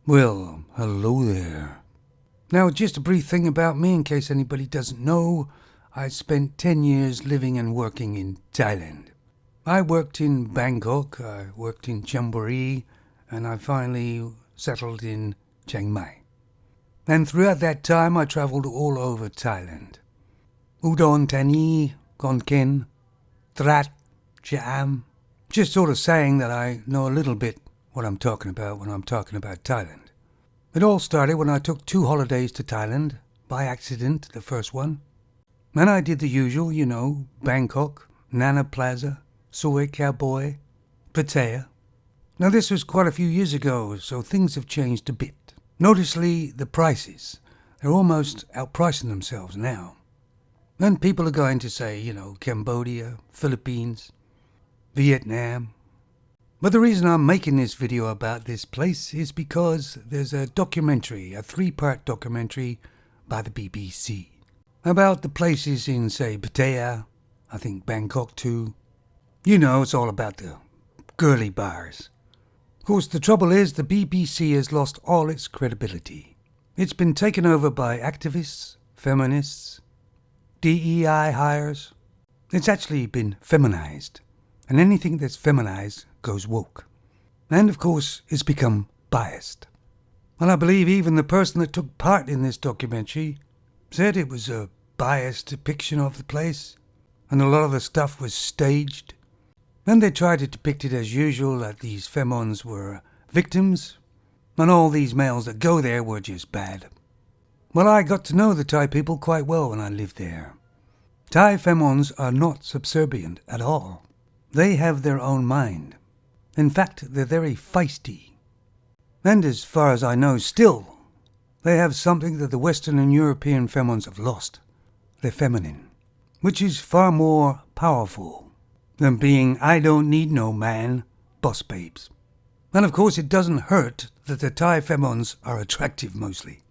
Well, hello there. Now, just a brief thing about me in case anybody doesn't know. I spent 10 years living and working in Thailand. I worked in Bangkok, I worked in Chonburi, and I finally settled in Chiang Mai. And throughout that time, I traveled all over Thailand. Udon Thani, Khon Kaen, Trat, Cham. Just sort of saying that I know a little bit what I'm talking about when I'm talking about Thailand. It all started when I took 2 holidays to Thailand, by accident, the first one. And I did the usual, Bangkok, Nana Plaza, Soi Cowboy, Pattaya. Now this was quite a few years ago, so things have changed a bit. Noticeably, the prices. They're almost outpricing themselves now. And people are going to say, Cambodia, Philippines, Vietnam. But the reason I'm making this video about this place is because there's a documentary, a 3-part documentary by the BBC about the places in, say, Pattaya, I think Bangkok too. It's all about the girly bars. Of course, the trouble is the BBC has lost all its credibility. It's been taken over by activists, feminists, DEI hires. It's actually been feminized. And anything that's feminized goes woke. And of course, it's become biased. And I believe even the person that took part in this documentary said it was a biased depiction of the place, and a lot of the stuff was staged. And they tried to depict it as usual, that these femons were victims, and all these males that go there were just bad. Well, I got to know the Thai people quite well when I lived there. Thai femons are not subservient at all. They have their own mind. In fact, they're very feisty. And as far as I know, still, they have something that the Western and European femons have lost. They're feminine, which is far more powerful than being I don't need no man, boss babes. And of course, it doesn't hurt that the Thai femons are attractive mostly.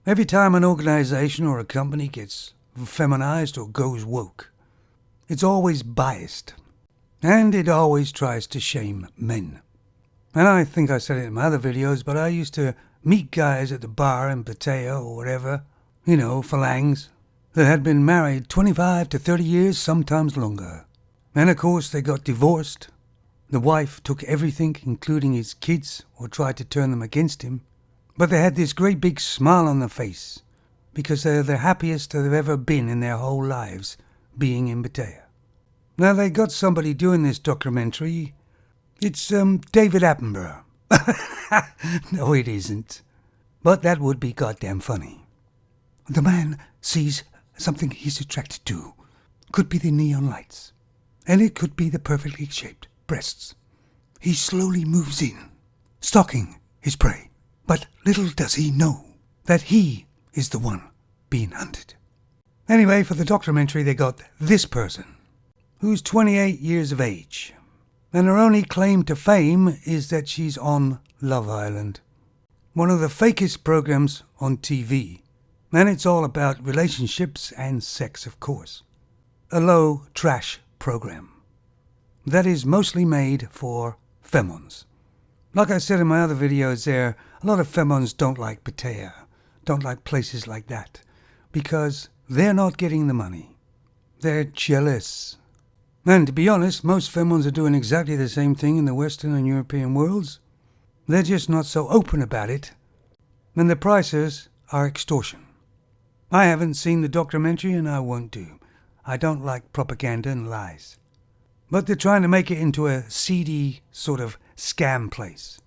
Every time an organization or a company gets feminized or goes woke, it's always biased. And it always tries to shame men. And I think I said it in my other videos, but I used to meet guys at the bar in Pattaya or whatever, phalangs, that had been married 25 to 30 years, sometimes longer. And of course they got divorced. The wife took everything, including his kids, or tried to turn them against him. But they had this great big smile on their face, because they're the happiest they've ever been in their whole lives, being in Pattaya. Now, they got somebody doing this documentary. It's David Attenborough. No, it isn't. But that would be goddamn funny. The man sees something he's attracted to. Could be the neon lights. And it could be the perfectly shaped breasts. He slowly moves in, stalking his prey. But little does he know that he is the one being hunted. Anyway, for the documentary, they got this person, who's 28 years of age, and her only claim to fame is that she's on Love Island, one of the fakest programs on TV, and it's all about relationships and sex, of course. A low trash program that is mostly made for femons. Like I said in my other videos there, a lot of femons don't like Pattaya, don't like places like that, because they're not getting the money. They're jealous. And to be honest, most femons are doing exactly the same thing in the Western and European worlds. They're just not so open about it. And the prices are extortion. I haven't seen the documentary and I won't do. I don't like propaganda and lies. But they're trying to make it into a seedy sort of scam place.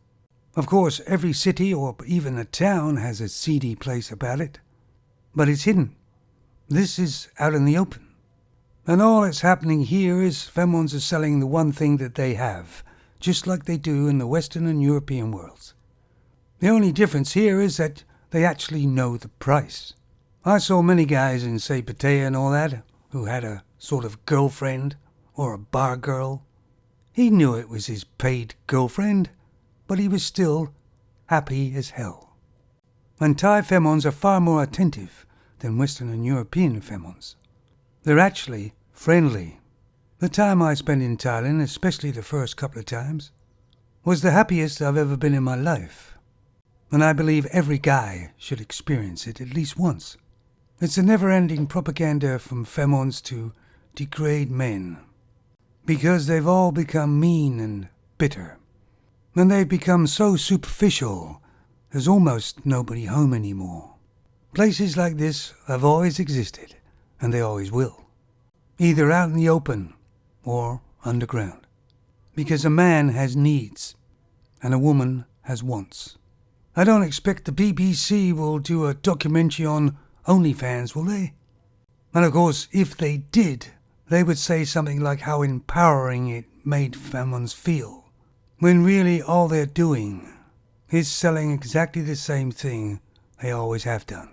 Of course, every city or even a town has a seedy place about it. But it's hidden. This is out in the open. And all that's happening here is femons are selling the one thing that they have, just like they do in the Western and European worlds. The only difference here is that they actually know the price. I saw many guys in, say, Pattaya and all that, who had a sort of girlfriend or a bar girl. He knew it was his paid girlfriend, but he was still happy as hell. And Thai femons are far more attentive than Western and European femons. They're actually friendly. The time I spent in Thailand, especially the first couple of times, was the happiest I've ever been in my life. And I believe every guy should experience it at least once. It's a never-ending propaganda from femons to degrade men. Because they've all become mean and bitter. And they've become so superficial, there's almost nobody home anymore. Places like this have always existed, and they always will. Either out in the open or underground. Because a man has needs, and a woman has wants. I don't expect the BBC will do a documentary on OnlyFans, will they? And of course, if they did, they would say something like how empowering it made femons feel, when really all they're doing is selling exactly the same thing they always have done.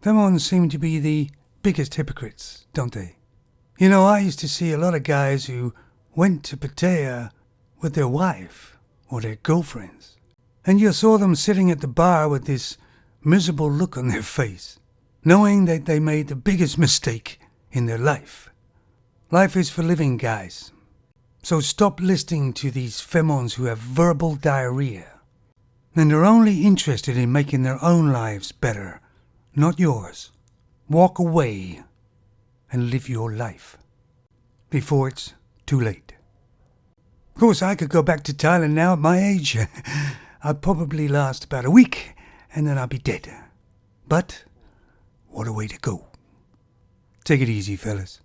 Femons seem to be the biggest hypocrites, don't they? You know, I used to see a lot of guys who went to Pattaya with their wife or their girlfriends, and you saw them sitting at the bar with this miserable look on their face, knowing that they made the biggest mistake in their life. Life is for living, guys. So stop listening to these femons who have verbal diarrhea, and are only interested in making their own lives better, not yours. Walk away and live your life before it's too late. Of course, I could go back to Thailand now at my age. I'd probably last about a week, and then I'd be dead. But what a way to go. Take it easy, fellas.